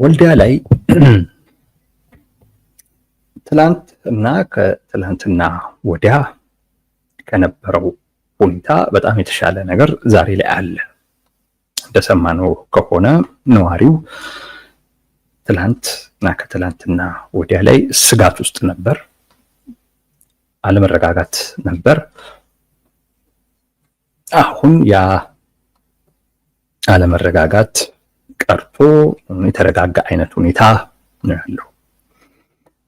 ወልዲያ ላይ ትላንት እና ከትላንትና ወዲያ ከነበረው ሁኔታ በጣም የተሻለ ነገር ዛሬ ላይ አለ። እንደሰማነው ከሆነ ነዋሪው ትላንት እና ከትላንትና ወዲያ ላይ ስጋት ውስጥ ነበር፣ አለመረጋጋት ነበር። አሁን ያ አለመረጋጋት ቀርቶ የተረጋጋ አይነት ሁኔታ ነው ያለው።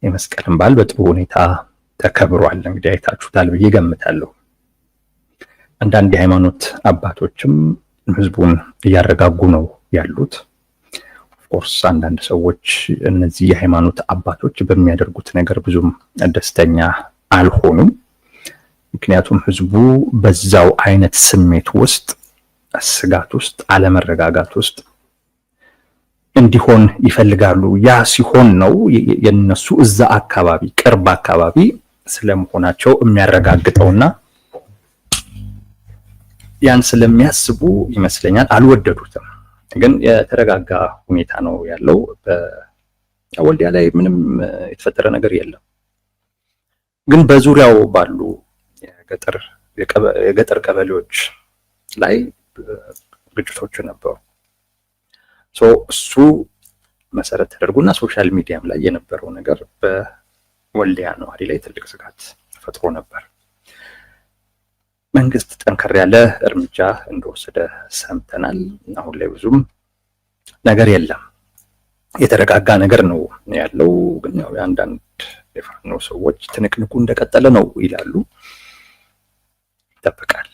የመስቀልን በዓል በጥሩ ሁኔታ ተከብሯል። እንግዲህ አይታችሁታል ብዬ ገምታለሁ። አንዳንድ የሃይማኖት አባቶችም ህዝቡን እያረጋጉ ነው ያሉት። ኦፍኮርስ አንዳንድ ሰዎች እነዚህ የሃይማኖት አባቶች በሚያደርጉት ነገር ብዙም ደስተኛ አልሆኑም። ምክንያቱም ህዝቡ በዛው አይነት ስሜት ውስጥ፣ ስጋት ውስጥ፣ አለመረጋጋት ውስጥ እንዲሆን ይፈልጋሉ። ያ ሲሆን ነው የነሱ እዛ አካባቢ ቅርብ አካባቢ ስለመሆናቸው የሚያረጋግጠውና ያን ስለሚያስቡ ይመስለኛል አልወደዱትም። ግን የተረጋጋ ሁኔታ ነው ያለው። በወልዲያ ላይ ምንም የተፈጠረ ነገር የለም። ግን በዙሪያው ባሉ የገጠር ቀበሌዎች ላይ ግጭቶች ነበሩ። እሱ መሰረት ተደርጎና ሶሻል ሚዲያም ላይ የነበረው ነገር በወልዲያ ነዋሪ ላይ ትልቅ ስጋት ፈጥሮ ነበር። መንግስት ጠንከር ያለ እርምጃ እንደወሰደ ሰምተናል። አሁን ላይ ብዙም ነገር የለም፣ የተረጋጋ ነገር ነው ያለው። ግን ያው የአንዳንድ የፋኖ ሰዎች ትንቅንቁ እንደቀጠለ ነው ይላሉ። ይጠበቃል፣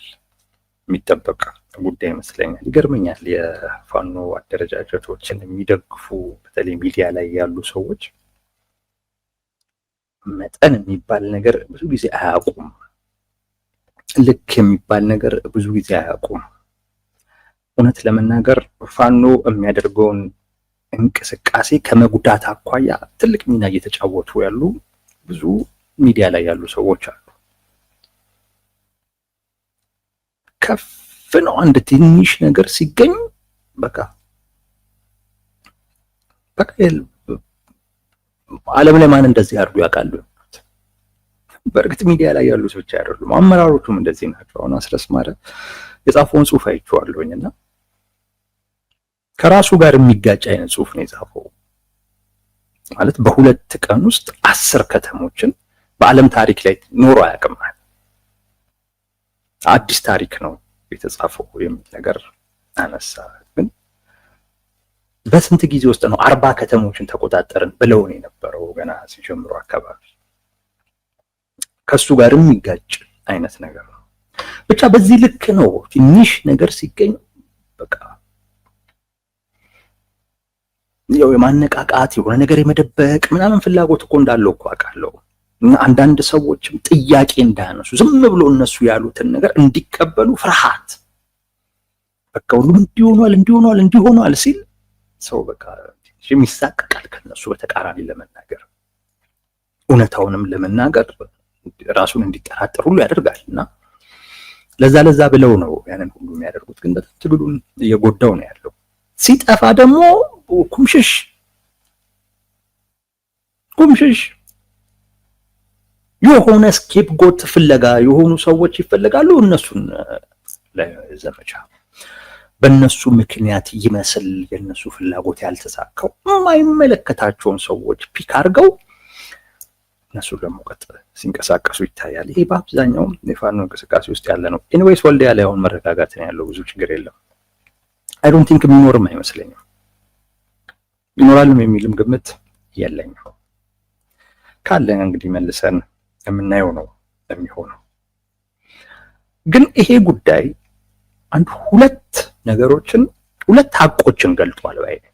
የሚጠበቅ ጉዳይ ይመስለኛል። ይገርመኛል፣ የፋኖ አደረጃጀቶችን የሚደግፉ በተለይ ሚዲያ ላይ ያሉ ሰዎች መጠን የሚባል ነገር ብዙ ጊዜ አያውቁም። ልክ የሚባል ነገር ብዙ ጊዜ አያውቁም። እውነት ለመናገር ፋኖ የሚያደርገውን እንቅስቃሴ ከመጉዳት አኳያ ትልቅ ሚና እየተጫወቱ ያሉ ብዙ ሚዲያ ላይ ያሉ ሰዎች አሉ። ከፍ ነው አንድ ትንሽ ነገር ሲገኝ በቃ ዓለም ላይ ማን እንደዚህ አድርጎ ያውቃሉ? በእርግጥ ሚዲያ ላይ ያሉት ብቻ አይደሉም፣ አመራሮቹም እንደዚህ ናቸው። አሁን አስረስ ማረ የጻፈውን ጽሑፍ አይቼዋለሁኝና ከራሱ ጋር የሚጋጭ አይነት ጽሑፍ ነው የጻፈው። ማለት በሁለት ቀን ውስጥ 10 ከተሞችን በዓለም ታሪክ ላይ ኖሮ አያውቅም። አዲስ ታሪክ ነው የተጻፈው የሚል ነገር አነሳ። ግን በስንት ጊዜ ውስጥ ነው 40 ከተሞችን ተቆጣጠርን ብለው ነው የነበረው ገና ሲጀምሩ አካባቢ። ከሱ ጋር የሚጋጭ አይነት ነገር ነው። ብቻ በዚህ ልክ ነው ትንሽ ነገር ሲገኝ በቃ ያው የማነቃቃት የሆነ ነገር የመደበቅ ምናምን ፍላጎት እኮ እንዳለው እኮ አውቃለሁ። እና አንዳንድ ሰዎችም ጥያቄ እንዳያነሱ ዝም ብሎ እነሱ ያሉትን ነገር እንዲቀበሉ ፍርሃት፣ በቃ ሁሉም እንዲሆኗል ሲል ሰው በቃ የሚሳቀቃል ከነሱ በተቃራኒ ለመናገር እውነታውንም ለመናገር ራሱን እንዲጠራጠር ሁሉ ያደርጋል። እና ለዛ ብለው ነው ያንን ሁሉ የሚያደርጉት። ግን በጣም ትግሉን እየጎዳው ነው ያለው። ሲጠፋ ደግሞ ኩምሽሽ የሆነ ስኬፕ ጎት ፍለጋ የሆኑ ሰዎች ይፈልጋሉ። እነሱን ለዘመቻ በእነሱ ምክንያት ይመስል የነሱ ፍላጎት ያልተሳካው የማይመለከታቸውን ሰዎች ፒክ አድርገው እነሱ ለመውቀጥ ሲንቀሳቀሱ ይታያል። ይሄ በአብዛኛው የፋኖ እንቅስቃሴ ውስጥ ያለ ነው። ኤኒዌይስ ወልዲያ ላይ አሁን መረጋጋት ነው ያለው፣ ብዙ ችግር የለም። አይ ዶንት ቲንክ የሚኖርም አይመስለኝም፣ ይኖራልም የሚልም ግምት የለኝም። ካለ እንግዲህ መልሰን የምናየው ነው የሚሆነው። ግን ይሄ ጉዳይ አንድ ሁለት ሀቆችን ገልጧል ባይ ነኝ።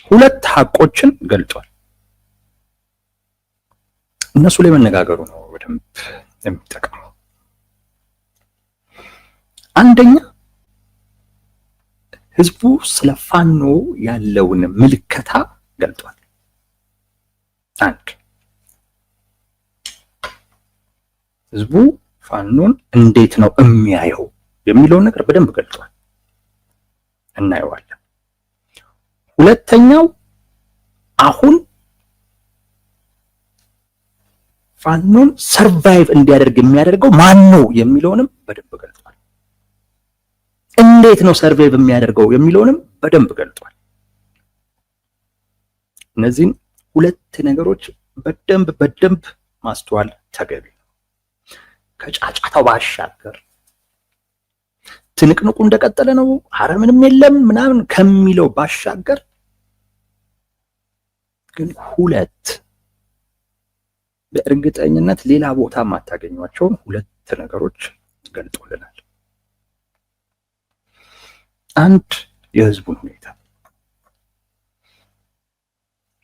ሁለት ሀቆችን ገልጧል። እነሱ ላይ መነጋገሩ ነው በደንብ የሚጠቅመው። አንደኛ ህዝቡ ስለ ፋኖ ያለውን ምልከታ ገልጧል። አንድ ህዝቡ ፋኖን እንዴት ነው የሚያየው የሚለውን ነገር በደንብ ገልጧል፣ እናየዋለን። ሁለተኛው አሁን ፋኖን ሰርቫይቭ እንዲያደርግ የሚያደርገው ማን ነው የሚለውንም በደንብ ገልጧል። እንዴት ነው ሰርቫይቭ የሚያደርገው የሚለውንም በደንብ ገልጧል። እነዚህን ሁለት ነገሮች በደንብ ማስተዋል ተገቢ ነው። ከጫጫታው ባሻገር ትንቅንቁ እንደቀጠለ ነው፣ ኧረ ምንም የለም ምናምን ከሚለው ባሻገር ግን ሁለት በእርግጠኝነት ሌላ ቦታ ማታገኟቸውን ሁለት ነገሮች ገልጦልናል። አንድ የህዝቡን ሁኔታ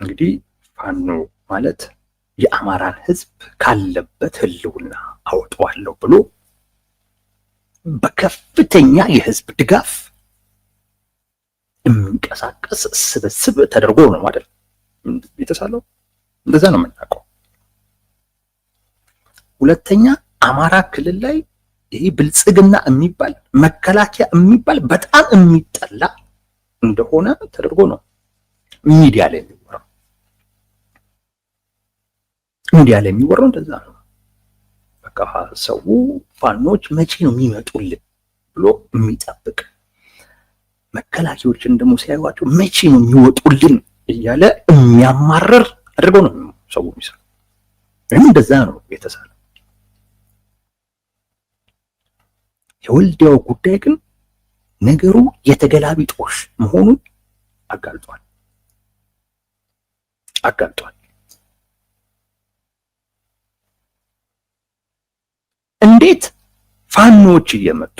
እንግዲህ ፋኖ ማለት የአማራን ህዝብ ካለበት ህልውና አወጣዋለሁ ብሎ በከፍተኛ የህዝብ ድጋፍ የሚንቀሳቀስ ስብስብ ተደርጎ ነው ማለት የተሳለው። እንደዛ ነው የምናውቀው። ሁለተኛ አማራ ክልል ላይ ይሄ ብልጽግና የሚባል መከላከያ የሚባል በጣም የሚጠላ እንደሆነ ተደርጎ ነው ሚዲያ ላይ የሚወራው። ሚዲያ ላይ የሚወራው እንደዛ ነው። በቃ ሰው ፋኖች መቼ ነው የሚመጡልን ብሎ የሚጠብቅ፣ መከላከያዎችን ደግሞ ሲያዩዋቸው መቼ ነው የሚወጡልን እያለ የሚያማርር አድርገው ነው ሰው የሚሰራው። ወይም እንደዛ ነው የተሳለው። የወልዲያው ጉዳይ ግን ነገሩ የተገላቢጦሽ መሆኑን አጋልጧል። እንዴት ፋኖች እየመጡ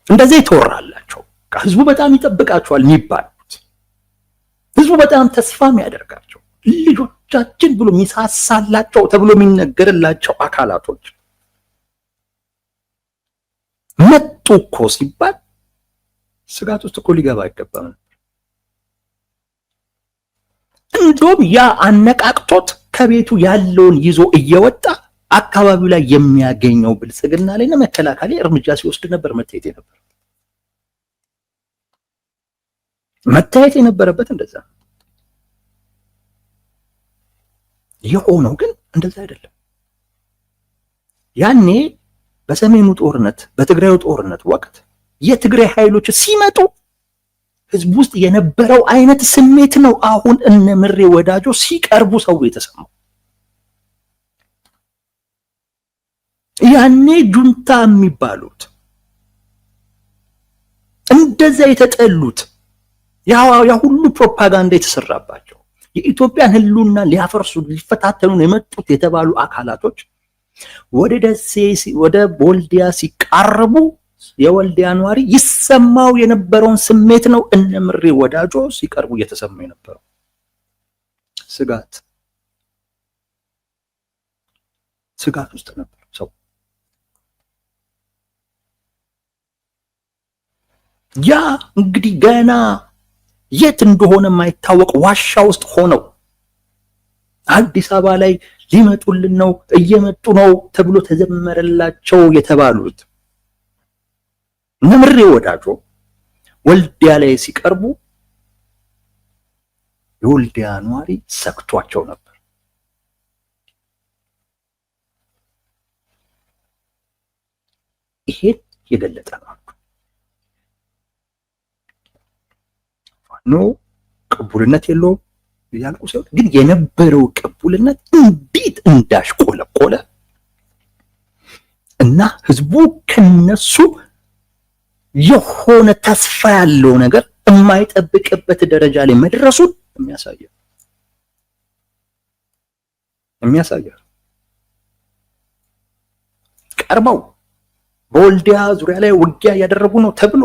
እንደዚህ ይተወራላቸው፣ ህዝቡ በጣም ይጠብቃቸዋል የሚባሉት፣ ህዝቡ በጣም ተስፋ የሚያደርጋቸው ልጆቻችን ብሎ የሚሳሳላቸው ተብሎ የሚነገርላቸው አካላቶች መጡ እኮ ሲባል ስጋት ውስጥ እኮ ሊገባ አይገባም። እንደውም ያ አነቃቅቶት ከቤቱ ያለውን ይዞ እየወጣ አካባቢው ላይ የሚያገኘው ብልጽግና ላይ መከላከል እርምጃ ሲወስድ ነበር መታየት የነበረበት እንደዛ። የሆነው ግን እንደዛ አይደለም። ያኔ በሰሜኑ ጦርነት በትግራዩ ጦርነት ወቅት የትግራይ ኃይሎች ሲመጡ ህዝብ ውስጥ የነበረው አይነት ስሜት ነው አሁን እነ ምሬ ወዳጆ ሲቀርቡ ሰው የተሰማው። ያኔ ጁንታ የሚባሉት እንደዛ የተጠሉት ያ ሁሉ ፕሮፓጋንዳ የተሰራባቸው የኢትዮጵያን ህልውና ሊያፈርሱ ሊፈታተኑ የመጡት የተባሉ አካላቶች ወደ ደሴ ወደ ወልዲያ ሲቃረቡ የወልዲያ ነዋሪ ይሰማው የነበረውን ስሜት ነው እነ ምሬ ወዳጆ ሲቀርቡ እየተሰማ የነበረው። ስጋት ውስጥ ነበር ሰው። ያ እንግዲህ ገና የት እንደሆነ የማይታወቅ ዋሻ ውስጥ ሆነው አዲስ አበባ ላይ ሊመጡልን ነው እየመጡ ነው ተብሎ ተዘመረላቸው የተባሉት እነ ምሬ ወዳጆ ወልዲያ ላይ ሲቀርቡ የወልዲያ ነዋሪ ሰክቷቸው ነበር። ይሄ የገለጠ ነው። ፋኖ ቅቡልነት የለውም ያልኩ ሲሆን ግን የነበረው ቅቡልነት እንዴት እንዳሽቆለቆለ እና ህዝቡ ከነሱ የሆነ ተስፋ ያለው ነገር የማይጠብቅበት ደረጃ ላይ መድረሱን የሚያሳየው ቀርበው በወልዲያ ዙሪያ ላይ ውጊያ እያደረጉ ነው ተብሎ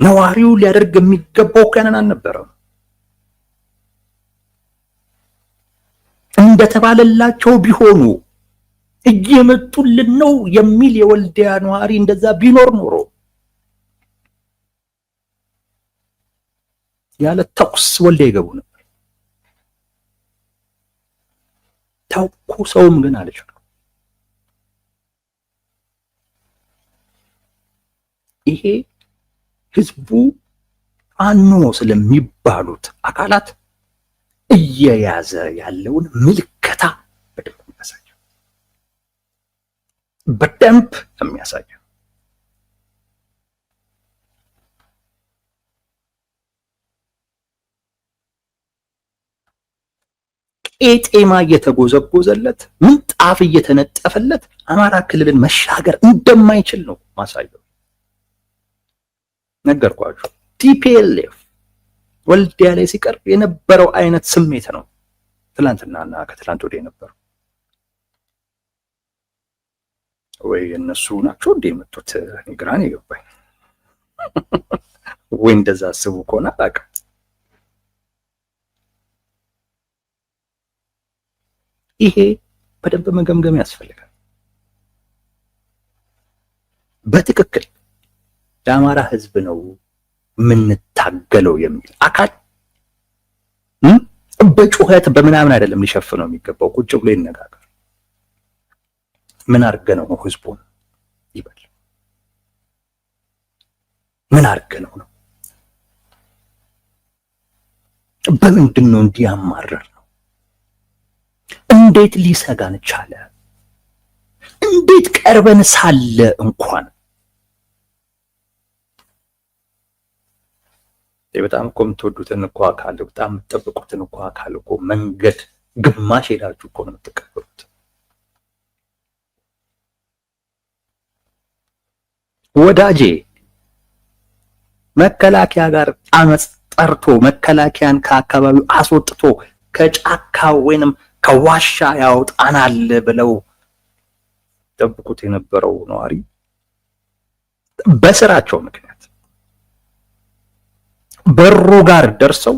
ነዋሪው ሊያደርግ የሚገባው ያንን አልነበረም። እንደተባለላቸው ቢሆኑ እየመጡልን ነው የሚል የወልዲያ ነዋሪ እንደዛ ቢኖር ኖሮ ያለ ተኩስ ወልዲያ ይገቡ ነበር። ተኩሰውም ግን አልቻሉም። ይሄ ህዝቡ ፋኖ ስለሚባሉት አካላት እየያዘ ያለውን ምልከታ በደንብ የሚያሳየው ቄጤማ እየተጎዘጎዘለት ምንጣፍ እየተነጠፈለት አማራ ክልልን መሻገር እንደማይችል ነው ማሳየው። ነገርኳችሁ። ቲፒኤልኤፍ ወልዲያ ላይ ሲቀርብ የነበረው አይነት ስሜት ነው ትላንትናና ከትላንት ወዲያ የነበረው። ወይ እነሱ ናቸው እንደ የመጡት ግራ ነው የገባኝ። ወይ እንደዛ አስቡ ከሆነ አላውቅም። ይሄ በደንብ መገምገም ያስፈልጋል። በትክክል ለአማራ ህዝብ ነው የምንታገለው የሚል አካል በጩኸት በምናምን አይደለም ሊሸፍነው የሚገባው። ቁጭ ብሎ ይነጋገር። ምን አድርገነው ነው ህዝቡን ይበል። ምን አድርገነው ነው? በምንድን ነው እንዲያማረር ነው? እንዴት ሊሰጋን ቻለ? እንዴት ቀርበን ሳለ እንኳን በጣም እኮ የምትወዱትን እኮ አካል በጣም የምትጠብቁትን እኮ አካል እኮ መንገድ ግማሽ ሄዳችሁ እኮ ነው የምትቀበሉት። ወዳጄ መከላከያ ጋር አመጽ ጠርቶ መከላከያን ከአካባቢው አስወጥቶ ከጫካ ወይንም ከዋሻ ያወጣናል ብለው ጠብቁት የነበረው ነዋሪ በስራቸው ምክንያት በሩ ጋር ደርሰው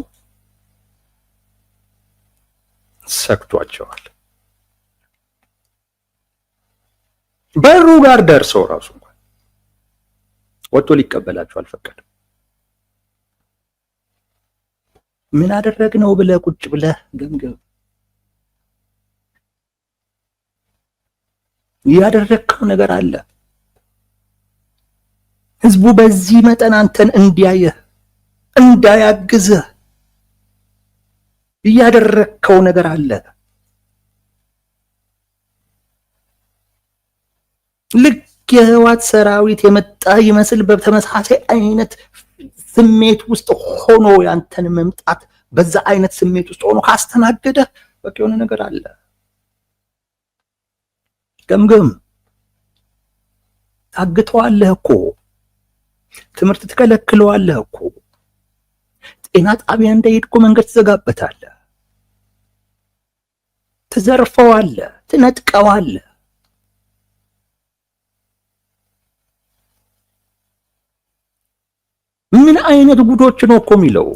ሰክቷቸዋል። በሩ ጋር ደርሰው ራሱ እንኳን ወጥቶ ሊቀበላቸው አልፈቀደም። ምን አደረግነው ብለህ ቁጭ ብለህ ገምገም። ያደረግከው ነገር አለ። ህዝቡ በዚህ መጠን አንተን እንዲያየህ እንዳያግዝህ ያደረግከው ነገር አለ። ልክ የህወሓት ሰራዊት የመጣ ይመስል በተመሳሳይ አይነት ስሜት ውስጥ ሆኖ ያንተን መምጣት በዛ አይነት ስሜት ውስጥ ሆኖ ካስተናገደ በቃ የሆነ ነገር አለ። ገምገም። ታግተዋለህ እኮ፣ ትምህርት ትከለክለዋለህ እኮ፣ ጤና ጣቢያ እንዳይሄድ እኮ መንገድ ትዘጋበታለህ፣ ትዘርፈዋለህ፣ ትነጥቀዋለህ። ምን አይነት ጉዶች ነው እኮ የሚለው።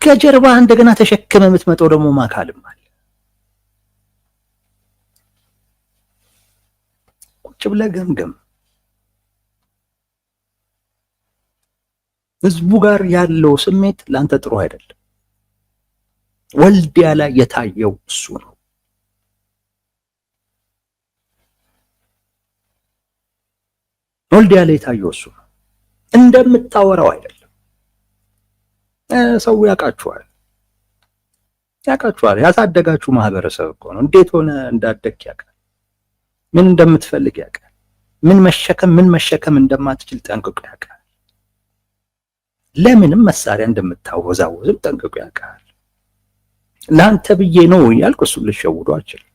ከጀርባ እንደገና ተሸክመ የምትመጣው ደግሞ ማካልም አለ። ቁጭ ብለህ ገምገም። ህዝቡ ጋር ያለው ስሜት ለአንተ ጥሩ አይደለም። ወልዲያ ላይ የታየው እሱ ነው። ወልዲያ ላይ የታየው እሱ ነው። እንደምታወራው አይደለም። ሰው ያውቃችኋል። ያሳደጋችሁ ማህበረሰብ እኮ ነው። እንዴት ሆነ እንዳደግ ያውቃል። ምን እንደምትፈልግ ያውቃል። ምን መሸከም እንደማትችል ጠንቅቆ ያውቃል። ለምንም መሳሪያ እንደምታወዛወዝም ጠንቅቆ ያውቃል። ለአንተ ብዬ ነው ያልኩ እሱን ልሸውዶ አልችልም።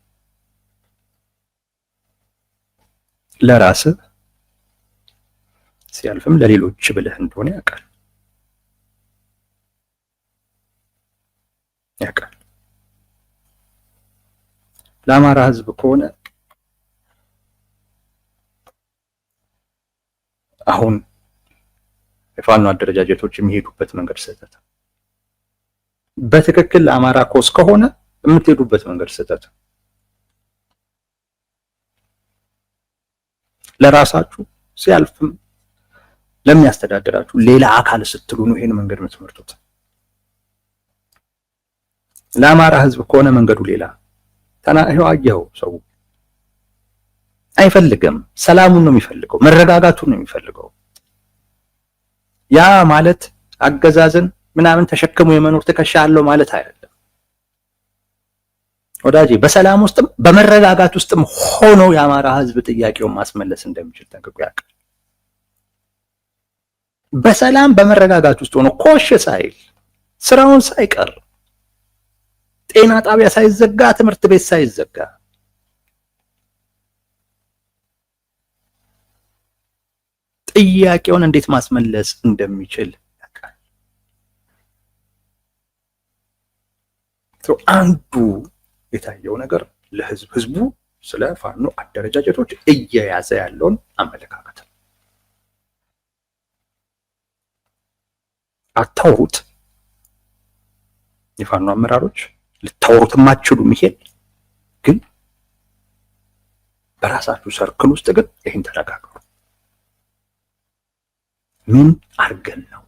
ለራስህ ሲያልፍም ለሌሎች ብለህ እንደሆነ ያውቃል። ለአማራ ህዝብ ከሆነ አሁን የፋኖ አደረጃጀቶች የሚሄዱበት መንገድ ስህተት፣ በትክክል ለአማራ ኮስ ከሆነ የምትሄዱበት መንገድ ስህተት፣ ለራሳችሁ ሲያልፍም ለሚያስተዳድራችሁ ሌላ አካል ስትሉ ነው ይሄን መንገድ የምትመርጡት። ለአማራ ህዝብ ከሆነ መንገዱ ሌላ ተናህው አየው። ሰው አይፈልግም፣ ሰላሙን ነው የሚፈልገው፣ መረጋጋቱን ነው የሚፈልገው። ያ ማለት አገዛዝን ምናምን ተሸክሞ የመኖር ትከሻ አለው ማለት አይደለም ወዳጄ። በሰላም ውስጥም በመረጋጋት ውስጥም ሆኖ የአማራ ህዝብ ጥያቄውን ማስመለስ እንደሚችል ጠንቅቆ ያውቃል። በሰላም በመረጋጋት ውስጥ ሆኖ ኮሽ ሳይል ስራውን ሳይቀር ጤና ጣቢያ ሳይዘጋ ትምህርት ቤት ሳይዘጋ ጥያቄውን እንዴት ማስመለስ እንደሚችል ያውቃል። አንዱ የታየው ነገር ህዝቡ ስለ ፋኖ አደረጃጀቶች እየያዘ ያለውን አመለካከት አታውሩት። የፋኖ አመራሮች ልታወሩት የማትችሉም ይሄን ግን በራሳችሁ ሰርክል ውስጥ ግን ይሄን ተነጋገሩ። ምን አርገን ነው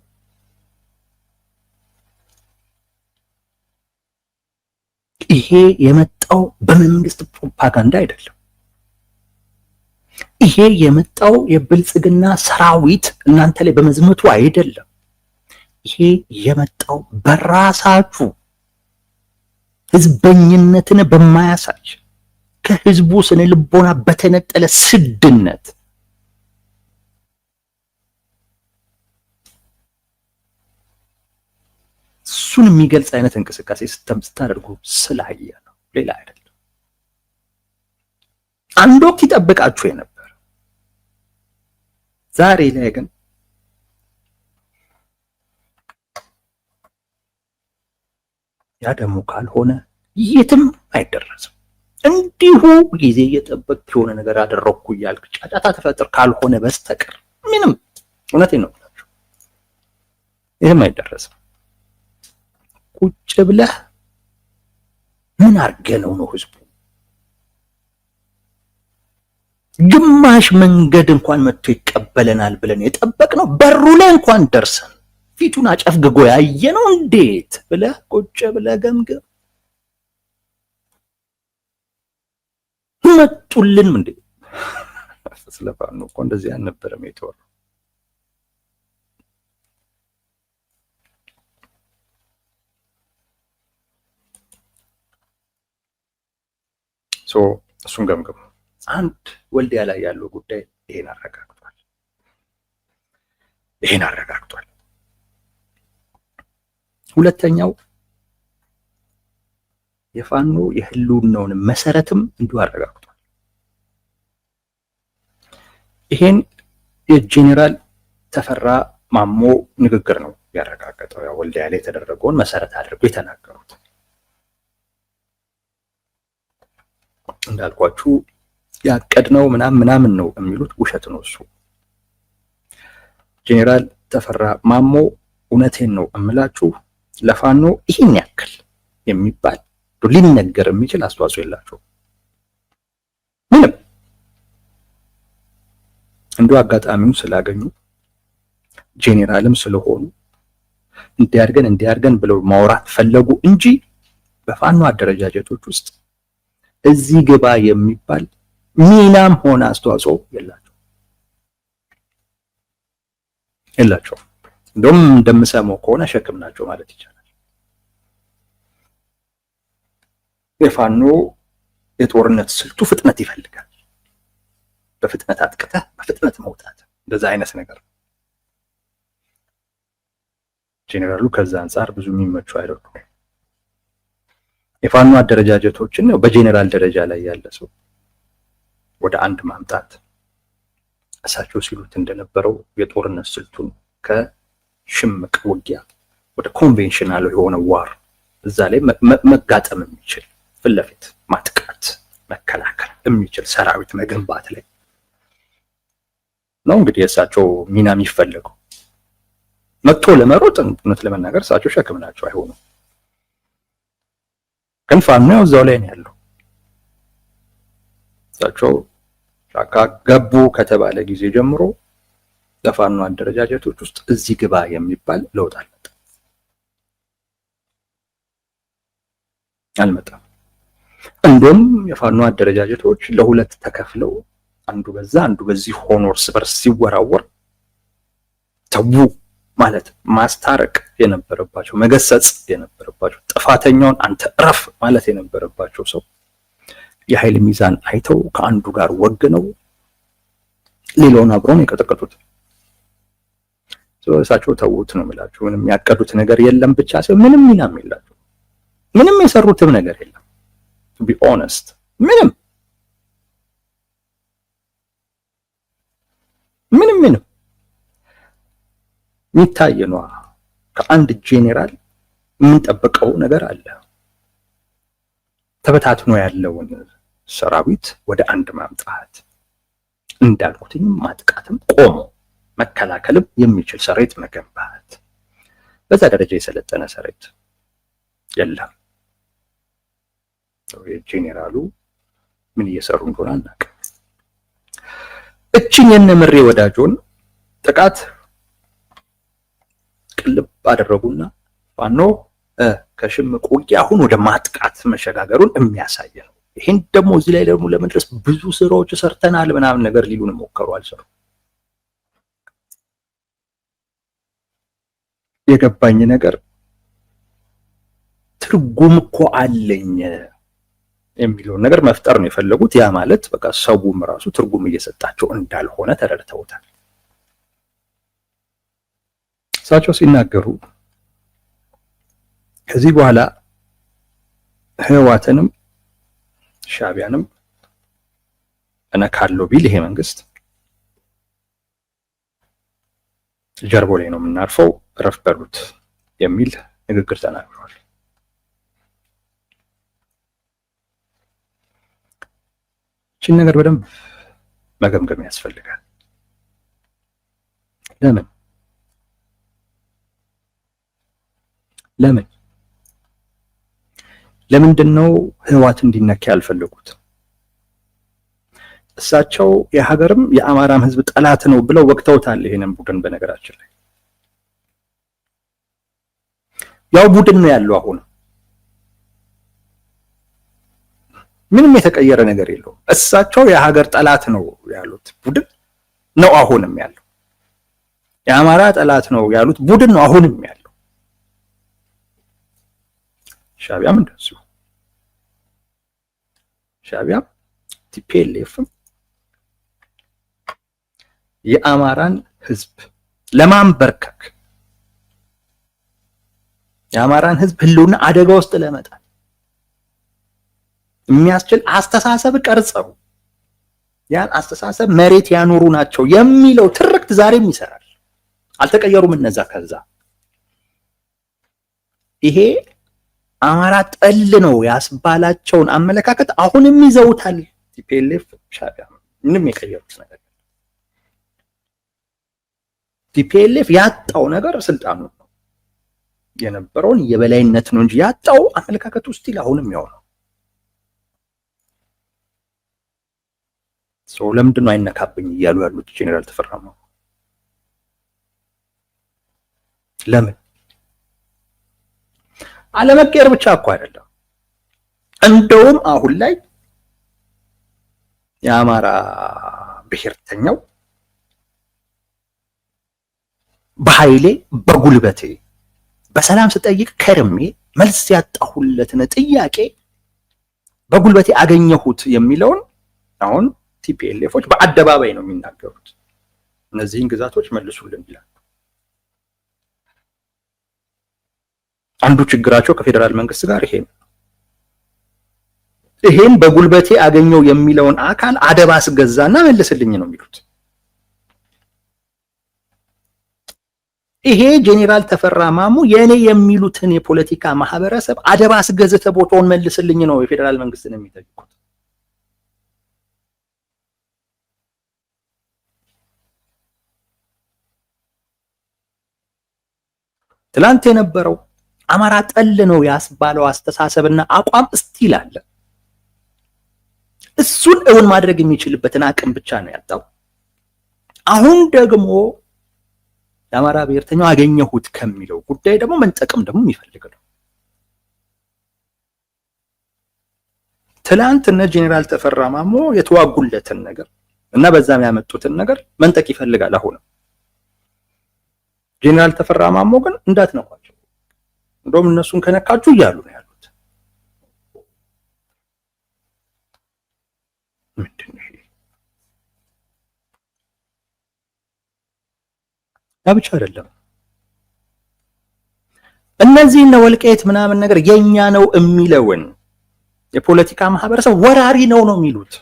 ይሄ የመጣው? በመንግስት ፕሮፓጋንዳ አይደለም። ይሄ የመጣው የብልጽግና ሰራዊት እናንተ ላይ በመዝመቱ አይደለም። ይሄ የመጣው በራሳችሁ ህዝበኝነትን በማያሳይ ከህዝቡ ስነ ልቦና በተነጠለ ስድነት እሱን የሚገልጽ አይነት እንቅስቃሴ ስታደርጉ ስላየ ነው፣ ሌላ አይደለም። አንድ ወቅት ይጠብቃችሁ የነበር ዛሬ ላይ ግን ያ ደግሞ ካልሆነ የትም አይደረስም። እንዲሁ ጊዜ እየጠበቅ የሆነ ነገር አደረኩ እያልክ ጫጫታ ተፈጥር ካልሆነ በስተቀር ምንም እውነቴን ነው ብላችሁ የትም አይደረስም። ቁጭ ብለህ ምን አርገነው ነው ህዝቡ ግማሽ መንገድ እንኳን መጥቶ ይቀበለናል ብለን የጠበቅነው በሩ ላይ እንኳን ደርሰን ፊቱን አጨፍግጎ ያየነው እንዴት ብለህ ቁጭ ብለህ ገምገም። መጡልን እንዴ? ስለፋኖ እኮ እንደዚህ አልነበረም የተወራው። እሱን ገምገሙ። አንድ ወልዲያ ላይ ያለው ጉዳይ ይሄን አረጋግጧል። ሁለተኛው የፋኖ የህልውናውን መሰረትም እንዲሁ አረጋግጧል። ይሄን የጄኔራል ተፈራ ማሞ ንግግር ነው ያረጋገጠው። ያው ወልዲያ ላይ የተደረገውን መሰረት አድርጎ የተናገሩት እንዳልኳችሁ ያቀድነው ምናምን ነው የሚሉት ውሸት ነው እሱ። ጄኔራል ተፈራ ማሞ እውነቴን ነው እምላችሁ ለፋኖ ይሄን ያክል የሚባል ሊነገር የሚችል አስተዋጽኦ የላቸው ምንም። እንዲሁ አጋጣሚውን ስላገኙ ጄኔራልም ስለሆኑ እንዲያርገን ብለው ማውራት ፈለጉ እንጂ በፋኖ አደረጃጀቶች ውስጥ እዚህ ግባ የሚባል ሚናም ሆነ አስተዋጽኦ የላቸው። እንደውም እንደምሰማው ከሆነ ሸክም ናቸው ማለት ይቻላል። የፋኖ የጦርነት ስልቱ ፍጥነት ይፈልጋል። በፍጥነት አጥቅተህ በፍጥነት መውጣት፣ እንደዛ አይነት ነገር ነው። ጄኔራሉ ከዛ አንፃር ብዙ የሚመቹ አይደሉም። የፋኖ አደረጃጀቶችን ነው በጄኔራል ደረጃ ላይ ያለ ሰው ወደ አንድ ማምጣት፣ እሳቸው ሲሉት እንደነበረው የጦርነት ስልቱን ከሽምቅ ውጊያ ወደ ኮንቬንሽናል የሆነ ዋር እዛ ላይ መጋጠም የሚችል ፊት ለፊት ማጥቃት መከላከል የሚችል ሰራዊት መገንባት ላይ ነው እንግዲህ የእሳቸው ሚና የሚፈለገው። መጥቶ ለመሮጥ እውነት ለመናገር እሳቸው ሸክም ናቸው፣ አይሆኑም። ግን ፋኖ ያው እዛው ላይ ነው ያለው። እሳቸው ጫካ ገቡ ከተባለ ጊዜ ጀምሮ ለፋኖ አደረጃጀቶች ውስጥ እዚህ ግባ የሚባል ለውጥ አልመጣም። እንደውም የፋኖ አደረጃጀቶች ለሁለት ተከፍለው አንዱ በዛ አንዱ በዚህ ሆኖ እርስ በርስ ሲወራወር ተው ማለት ማስታረቅ የነበረባቸው መገሰጽ የነበረባቸው ጥፋተኛውን አንተ እረፍ ማለት የነበረባቸው ሰው የኃይል ሚዛን አይተው ከአንዱ ጋር ወግነው ሌላውን አብረውን የቀጠቀጡት። እሳቸው ተውት ነው የምላችሁ። ምንም ያቀዱት ነገር የለም ብቻ ሳይሆን ምንም ሚናም የላቸው፣ ምንም የሰሩትም ነገር የለም። to be honest ምንም የሚታይ ነው። ከአንድ ጄኔራል የምንጠብቀው ነገር አለ። ተበታትኖ ያለውን ሰራዊት ወደ አንድ ማምጣት፣ እንዳልኩትኝ ማጥቃትም ቆሞ መከላከልም የሚችል ሰራዊት መገንባት። በዛ ደረጃ የሰለጠነ ሰራዊት የለም። ጄኔራሉ ምን እየሰሩ እንደሆነ አናውቅም። እቺን የነምሬ ወዳጆን ጥቃት ቅልብ አደረጉና ፋኖ ከሽምቅ ውጊያ አሁን ወደ ማጥቃት መሸጋገሩን የሚያሳይ ነው። ይሄን ደግሞ እዚህ ላይ ደግሞ ለመድረስ ብዙ ስራዎች ሰርተናል ምናምን ነገር ሊሉን ሞከሩ፣ አልሰሩ። የገባኝ ነገር ትርጉም እኮ አለኝ የሚለውን ነገር መፍጠር ነው የፈለጉት። ያ ማለት በቃ ሰውም ራሱ ትርጉም እየሰጣቸው እንዳልሆነ ተረድተውታል። እሳቸው ሲናገሩ ከዚህ በኋላ ህወሓትንም ሻዕቢያንም እነካለው ቢል ይሄ መንግስት ጀርቦ ላይ ነው የምናርፈው፣ እረፍ በሉት የሚል ንግግር ተናግረዋል። ይህችን ነገር በደንብ መገምገም ያስፈልጋል። ለምንድን ነው ህወሓት እንዲነካ ያልፈለጉት? እሳቸው የሀገርም የአማራም ህዝብ ጠላት ነው ብለው ወቅተውታል ይሄንን ቡድን። በነገራችን ላይ ያው ቡድን ነው ያለው። አሁን ምንም የተቀየረ ነገር የለውም። እሳቸው የሀገር ጠላት ነው ያሉት ቡድን ነው አሁንም ያለው። የአማራ ጠላት ነው ያሉት ቡድን ነው አሁንም ያለው። ሻዕቢያም እንደዚሁ። ሻዕቢያም ቲፒኤልኤፍም የአማራን ህዝብ ለማንበርከክ የአማራን ህዝብ ህልውና አደጋ ውስጥ ለመጣል የሚያስችል አስተሳሰብ ቀርጸው ያን አስተሳሰብ መሬት ያኖሩ ናቸው የሚለው ትርክት ዛሬም ይሰራል። አልተቀየሩም እነዛ። ከዛ ይሄ አማራ ጠል ነው ያስባላቸውን አመለካከት አሁንም ይዘውታል። ቲፒኤልኤፍ ሻዕቢያ ምንም የቀየሩት ነገር ቲፒኤልኤፍ ያጣው ነገር ስልጣኑ ነው የነበረውን የበላይነት ነው እንጂ ያጣው አመለካከቱ ስቲል አሁንም ያው ነው። ለምንድን ነው አይነካብኝ እያሉ ያሉት ጄኔራል ተፈራ ማሞ? ለምን? አለመቀየር ብቻ እኮ አይደለም። እንደውም አሁን ላይ የአማራ ብሔርተኛው በኃይሌ በጉልበቴ በሰላም ስጠይቅ ከርሜ መልስ ያጣሁለትን ጥያቄ በጉልበቴ አገኘሁት የሚለውን አሁን ቲፒኤልኤፎች በአደባባይ ነው የሚናገሩት። እነዚህን ግዛቶች መልሱልን ይላል። አንዱ ችግራቸው ከፌደራል መንግስት ጋር ይሄን በጉልበቴ አገኘው የሚለውን አካል አደብ አስገዛና መልስልኝ ነው የሚሉት። ይሄ ጄኔራል ተፈራ ማሞ የኔ የሚሉትን የፖለቲካ ማህበረሰብ አደብ አስገዝተ ቦታውን መልስልኝ ነው የፌደራል መንግስትን የሚጠይቁት። ትላንት የነበረው አማራ ጠል ነው ያስባለው አስተሳሰብና አቋም እስቲል አለ። እሱን እውን ማድረግ የሚችልበትን አቅም ብቻ ነው ያጣው። አሁን ደግሞ የአማራ ብሔርተኛው አገኘሁት ከሚለው ጉዳይ ደግሞ መንጠቅም ደግሞ የሚፈልግ ነው። ትላንት እነ ጄኔራል ተፈራ ማሞ የተዋጉለትን ነገር እና በዛም ያመጡትን ነገር መንጠቅ ይፈልጋል። አሁንም ጄኔራል ተፈራ ማሞ ግን እንዳትነኳቸው፣ እንደውም እነሱን ከነካችሁ እያሉ ነው ያሉት። ምንድን ነው ያ? ብቻ አይደለም እነዚህ እነ ወልቃይት ምናምን ነገር የኛ ነው የሚለውን የፖለቲካ ማህበረሰብ ወራሪ ነው የሚሉት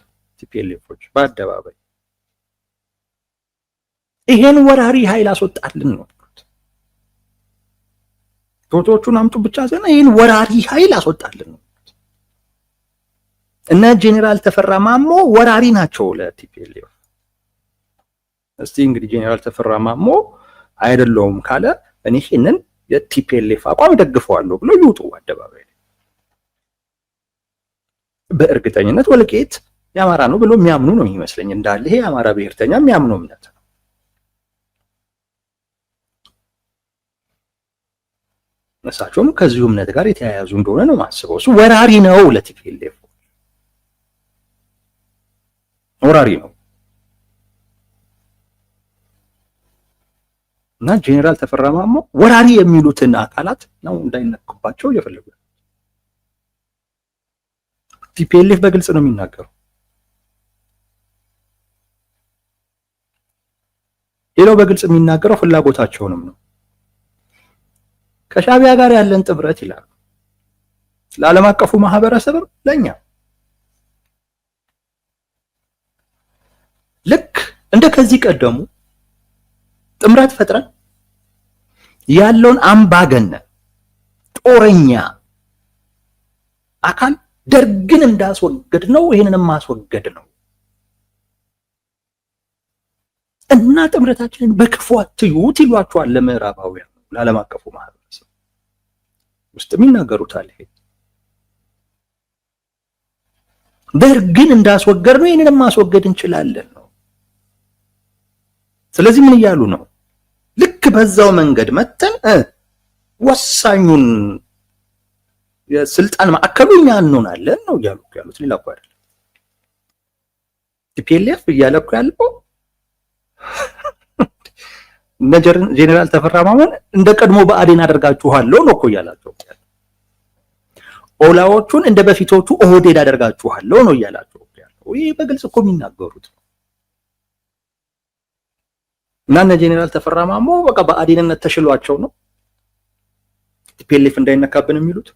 ቲፒኤልኤፎች በአደባባይ። ይሄን ወራሪ ኃይል አስወጣልን ነው ፎቶዎቹን አምጡ ብቻ ሳይሆን ይሄን ወራሪ ኃይል አስወጣልን ነው። እነ ጄኔራል ተፈራ ማሞ ወራሪ ናቸው ለቲፒኤልኤፍ። እስቲ እንግዲህ ጄኔራል ተፈራ ማሞ አይደለውም ካለ እኔ ይሄንን የቲፒኤልኤፍ አቋም ደግፈዋለሁ ብሎ ይውጡ አደባባይ። በእርግጠኝነት ወልቃይት የአማራ ነው ብሎ የሚያምኑ ነው የሚመስለኝ። እንዳለ ይሄ የአማራ ብሔርተኛ የሚያምኑ እምነት ነው። እሳቸውም ከዚሁ እምነት ጋር የተያያዙ እንደሆነ ነው ማስበው። እሱ ወራሪ ነው ለቲፒኤልኤፍ ወራሪ ነው እና ጄኔራል ተፈራ ማሞ ወራሪ የሚሉትን አካላት ነው እንዳይነኩባቸው እየፈለጉ። ቲፒኤልኤፍ በግልጽ ነው የሚናገረው። ሌላው በግልጽ የሚናገረው ፍላጎታቸውንም ነው። ከሻቢያ ጋር ያለን ጥብረት ይላሉ ለዓለም አቀፉ ማህበረሰብም ለኛ ልክ እንደ ከዚህ ቀደሙ ጥምረት ፈጥረን ያለውን አምባገነን ጦረኛ አካል ደርግን እንዳስወገድ ነው ይሄንንም ማስወገድ ነው እና ጥምረታችንን በክፉ አትዩት ይሏቸዋል ለምዕራባውያን ለዓለም አቀፉ ማህበረሰብ ውስጥ የሚናገሩታል። ይሄ ደርግን እንዳስወገድ ነው ይሄንንም ማስወገድ እንችላለን ነው። ስለዚህ ምን እያሉ ነው? ልክ በዛው መንገድ መተን ወሳኙን የስልጣን ማዕከሉ እኛ እንሆናለን ነው እያሉ ያሉት። ሌላ እኮ አይደለም። ቲፒኤልኤፍ እያለ እኮ ያለው እነ ጄኔራል ተፈራ ማሞን እንደ ቀድሞ ብአዴን አደርጋችኋለሁ ነው እኮ እያላቸው ያለው። ኦላዎቹን እንደ በፊቶቹ ኦህዴድ አደርጋችኋለሁ ነው እያላቸው ያለው። ይሄ በግልጽ እኮ የሚናገሩት ነው። እና እነ ጄኔራል ተፈራ ማሞ በቃ ብአዴንነት ተሽሏቸው ነው ቲፒኤልኤፍ እንዳይነካብን የሚሉት።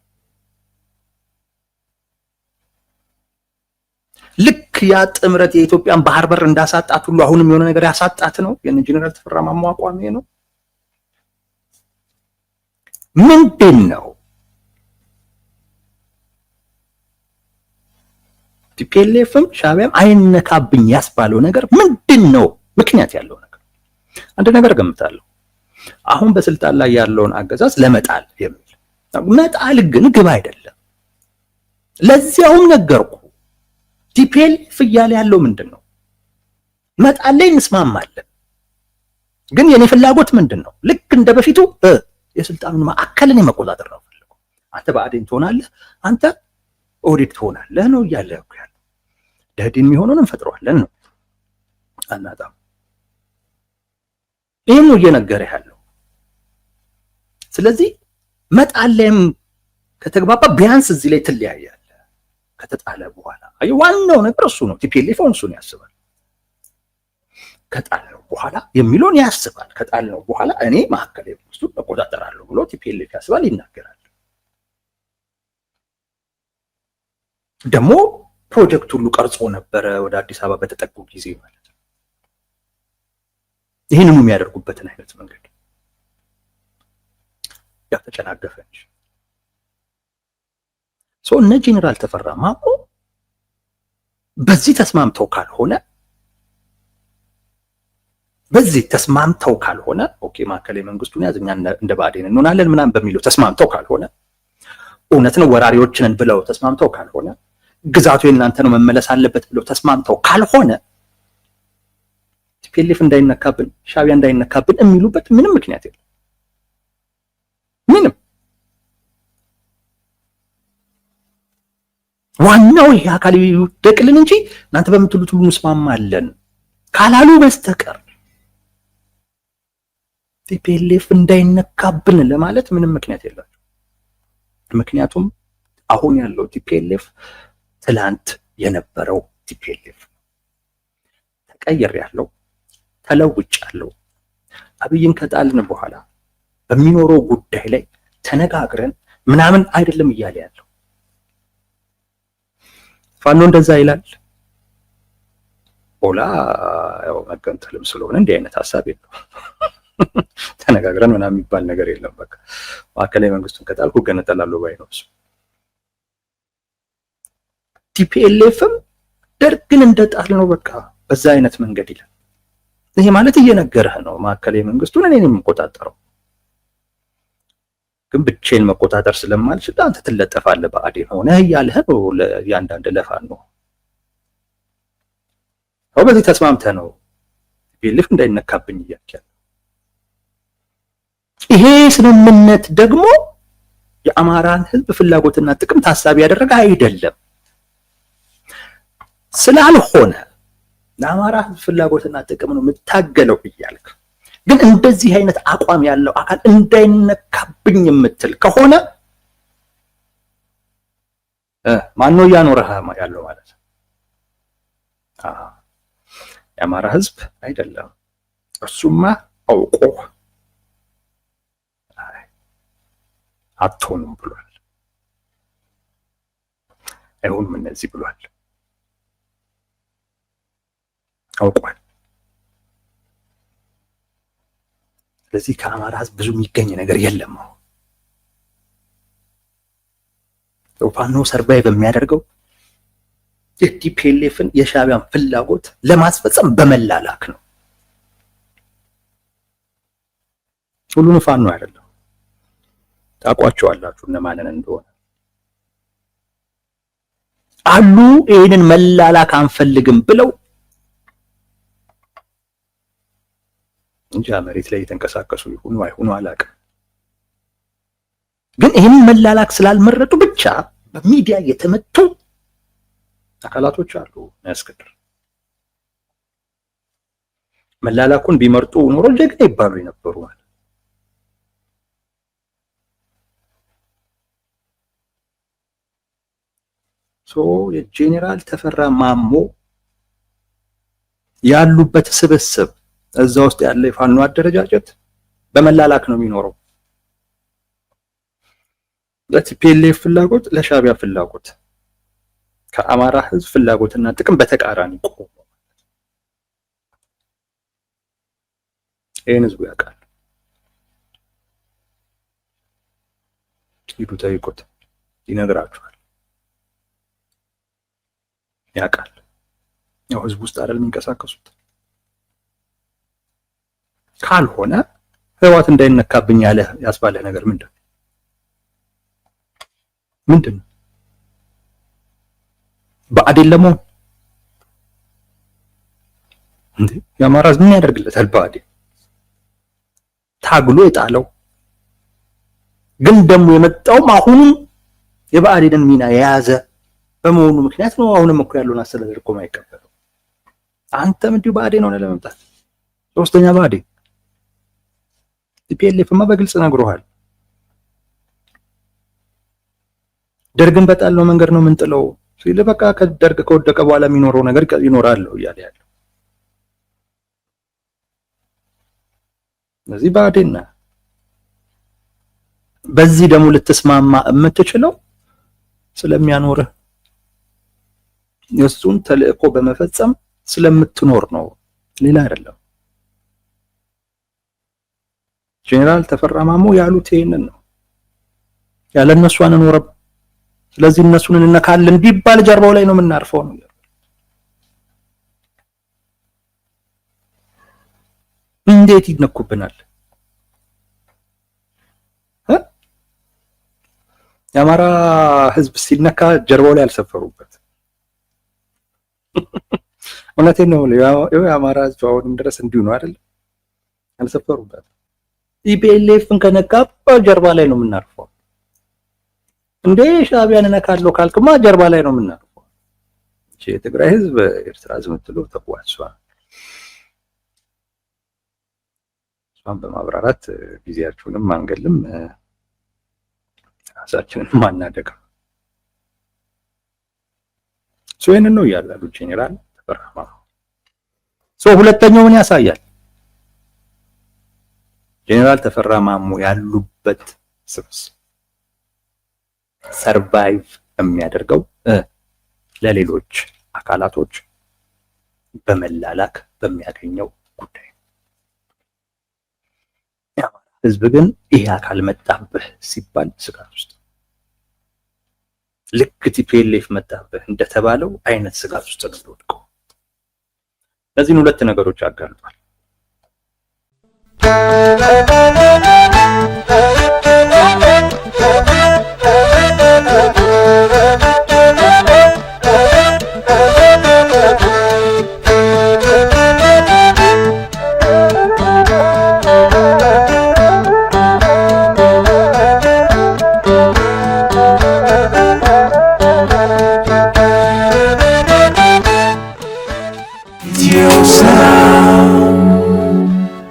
ልክ ያ ጥምረት የኢትዮጵያን ባህር በር እንዳሳጣት ሁሉ አሁንም የሆነ ነገር ያሳጣት ነው የነ ጄኔራል ተፈራ ማሞ አቋም ነው። ምንድን ነው ቲፒኤልኤፍም ሻቢያም አይነካብኝ ያስባለው ነገር ምንድን ነው? ምክንያት ያለው ነገር አንድ ነገር ገምታለሁ። አሁን በስልጣን ላይ ያለውን አገዛዝ ለመጣል የሚል መጣል ግን ግብ አይደለም። ለዚያውም ነገርኩ ቲፒኤልኤፍ እያለ ያለው ምንድን ነው? መጣል ላይ እንስማማለን፣ ግን የኔ ፍላጎት ምንድን ነው? ልክ እንደ በፊቱ የስልጣኑን ማዕከልን የመቆጣጠር ነው ፈልገው። አንተ ብአዴን ትሆናለህ፣ አንተ ኦህዴድ ትሆናለህ ነው እያለ ያለው። ደህዴን የሚሆነውን እንፈጥረዋለን ነው አናጣም። ይህን ነው እየነገረ ያለው። ስለዚህ መጣል ላይም ከተግባባ ቢያንስ እዚህ ላይ ትለያያለህ ከተጣለ በኋላ። ዋናው ነገር እሱ ነው። ቲፒኤልኤፍ እሱን ያስባል። ከጣልነው በኋላ የሚለውን ያስባል። ከጣልነው በኋላ እኔ ማዕከል ውስጥ እቆጣጠራለሁ ብሎ ቲፒኤልኤፍ ያስባል፣ ይናገራል። ደግሞ ፕሮጀክት ሁሉ ቀርጾ ነበረ ወደ አዲስ አበባ በተጠጉ ጊዜ ማለት ነው። ይህንኑ የሚያደርጉበትን አይነት መንገድ ያ ተጨናገፈ እንጂ እነ ጄኔራል ተፈራ ማሞ በዚህ ተስማምተው ካልሆነ በዚህ ተስማምተው ካልሆነ ኦኬ ማዕከላዊ መንግስቱን ያዝ እኛ እንደ ብአዴን እንሆናለን ምናምን በሚለው ተስማምተው ካልሆነ እውነት ነው ወራሪዎችን ብለው ተስማምተው ካልሆነ ግዛቱ የእናንተ ነው መመለስ አለበት ብለው ተስማምተው ካልሆነ ቲፒኤልኤፍ እንዳይነካብን ሻዕቢያ እንዳይነካብን የሚሉበት ምንም ምክንያት የለም። ምንም ዋናው ይሄ አካል ይደቅልን እንጂ እናንተ በምትሉት ሁሉ እንስማማለን ካላሉ በስተቀር ቲፒኤልኤፍ እንዳይነካብን ለማለት ምንም ምክንያት የላቸው። ምክንያቱም አሁን ያለው ቲፒኤልኤፍ ትላንት የነበረው ቲፒኤልኤፍ ተቀየር ያለው ተለውጭ ያለው አብይን ከጣልን በኋላ በሚኖረው ጉዳይ ላይ ተነጋግረን ምናምን አይደለም እያለ ያለው ፋኖ እንደዛ ይላል። ኦላ ያው መገንጠልም ስለሆነ እንዲህ አይነት ሐሳብ የለው ተነጋግረን ምናምን የሚባል ነገር የለም። በቃ ማዕከላዊ መንግስቱን ከጣልኩ ገነጠላለሁ ባይ ነው እሱ። ቲፒኤልኤፍም ደርግን እንደጣል ነው በቃ በዛ አይነት መንገድ ይላል። ይሄ ማለት እየነገረህ ነው ማዕከላዊ መንግስቱን እኔ ነኝ የምቆጣጠረው፣ ግን ብቻዬን መቆጣጠር ስለማልችል አንተ ትለጠፋለህ ብአዴን ሆነህ እያለህ ነው ለእያንዳንድ ለፋኖ ነው። አዎ በዚህ ተስማምተህ ነው ቲፒኤልኤፍ እንዳይነካብኝ እያልክ። ይሄ ስምምነት ደግሞ የአማራን ህዝብ ፍላጎትና ጥቅም ታሳቢ ያደረገ አይደለም። ስላልሆነ ለአማራ ህዝብ ፍላጎትና ጥቅም ነው የምታገለው እያልክ ግን እንደዚህ አይነት አቋም ያለው አካል እንዳይነካብኝ የምትል ከሆነ ማን ነው እያኖረህ ያለው ማለት ነው? የአማራ ህዝብ አይደለም። እሱማ አውቆ አትሆኑም ብሏል። አይሆንም እነዚህ ብሏል። አውቋል። ስለዚህ ከአማራ ህዝብ ብዙ የሚገኝ ነገር የለም። ፋኖ ሰርቫይቭ የሚያደርገው የቲፒኤልኤፍን የሻዕቢያን ፍላጎት ለማስፈጸም በመላላክ ነው። ሁሉንም ፋኖ አይደለም። ታውቋቸዋላችሁ እነማንን እንደሆነ አሉ። ይሄንን መላላክ አንፈልግም ብለው እንጃ መሬት ላይ የተንቀሳቀሱ ይሁኑ አይሁኑ አላውቅም። ግን ይሄንን መላላክ ስላልመረጡ ብቻ በሚዲያ የተመቱ አካላቶች አሉ። ያስከድር መላላኩን ቢመርጡ ኖሮ ጀግና ይባሉ የነበሩ ማለት የጄኔራል ተፈራ ማሞ ያሉበት ስብስብ እዛ ውስጥ ያለ የፋኖ አደረጃጀት በመላላክ ነው የሚኖረው። ለቲፒኤልኤፍ ፍላጎት፣ ለሻዕቢያ ፍላጎት፣ ከአማራ ህዝብ ፍላጎትና ጥቅም በተቃራኒ ቆሞ ይሄን ህዝቡ ያውቃል። ሂዱ ጠይቁት፣ ይነግራችኋል። ያውቃል። ያው ህዝብ ውስጥ አይደል የሚንቀሳቀሱት። ካልሆነ ህወሓት እንዳይነካብኝ ያለ ያስባለ ነገር ምንድነው? ብአዴን ለመሆን እንዴ? የአማራ ህዝብ ምን ያደርግለታል? ብአዴን ታግሎ የጣለው ግን ደግሞ የመጣውም አሁንም የብአዴንን ሚና የያዘ በመሆኑ ምክንያት ነው። አሁንም እኮ ያለውን አስተዳደር እኮ ማይቀበለው። አንተም እንዲሁ ብአዴን ሆነ ለመምጣት ሶስተኛ ብአዴን ቲፒኤልኤፍማ በግልጽ ነግሮሃል። ደርግን በጣልነው መንገድ ነው የምንጥለው ሲል በቃ ከደርግ ከወደቀ በኋላ የሚኖረው ነገር ይኖራል እያለ ያለው እዚህ ብአዴን ነህ። በዚህ ደግሞ ልትስማማ የምትችለው ስለሚያኖርህ የሱን ተልእኮ በመፈጸም ስለምትኖር ነው፣ ሌላ አይደለም። ጄኔራል ተፈራ ማሞ ያሉት ይሄንን ነው። ያለ እነሱ አንኖርም፣ ስለዚህ እነሱን እንነካለን ቢባል ጀርባው ላይ ነው የምናርፈው ነው። እንዴት ይነኩብናል? የአማራ ህዝብ ሲነካ ጀርባው ላይ አልሰፈሩበት። እውነቴን ነው። የአማራ ህዝብ አሁንም ድረስ እንዲሁ ነው አይደል? አልሰፈሩበት። ኢፒኤልኤፍን ከነካ ጀርባ ላይ ነው የምናርፈው። እንዴ ሻዕቢያን እነካለሁ ካልክማ ጀርባ ላይ ነው የምናርፈው። የትግራይ ህዝብ ኤርትራ ዝምትሉ ተቋሷ እሷን በማብራራት ጊዜያችሁንም አንገልም፣ ራሳችንን ማናደግም። ይህንን ነው እያሉ ጄኔራል ተፈራ ማሞ። ሁለተኛው ምን ያሳያል? ጄኔራል ተፈራ ማሞ ያሉበት ስብስብ ሰርቫይቭ የሚያደርገው ለሌሎች አካላቶች በመላላክ በሚያገኘው ጉዳይ። የአማራ ህዝብ ግን ይሄ አካል መጣብህ ሲባል ስጋት ውስጥ፣ ልክ ቲፒኤልኤፍ መጣብህ እንደተባለው አይነት ስጋት ውስጥ ነው የሚወድቀው። እነዚህን ሁለት ነገሮች አጋልጧል።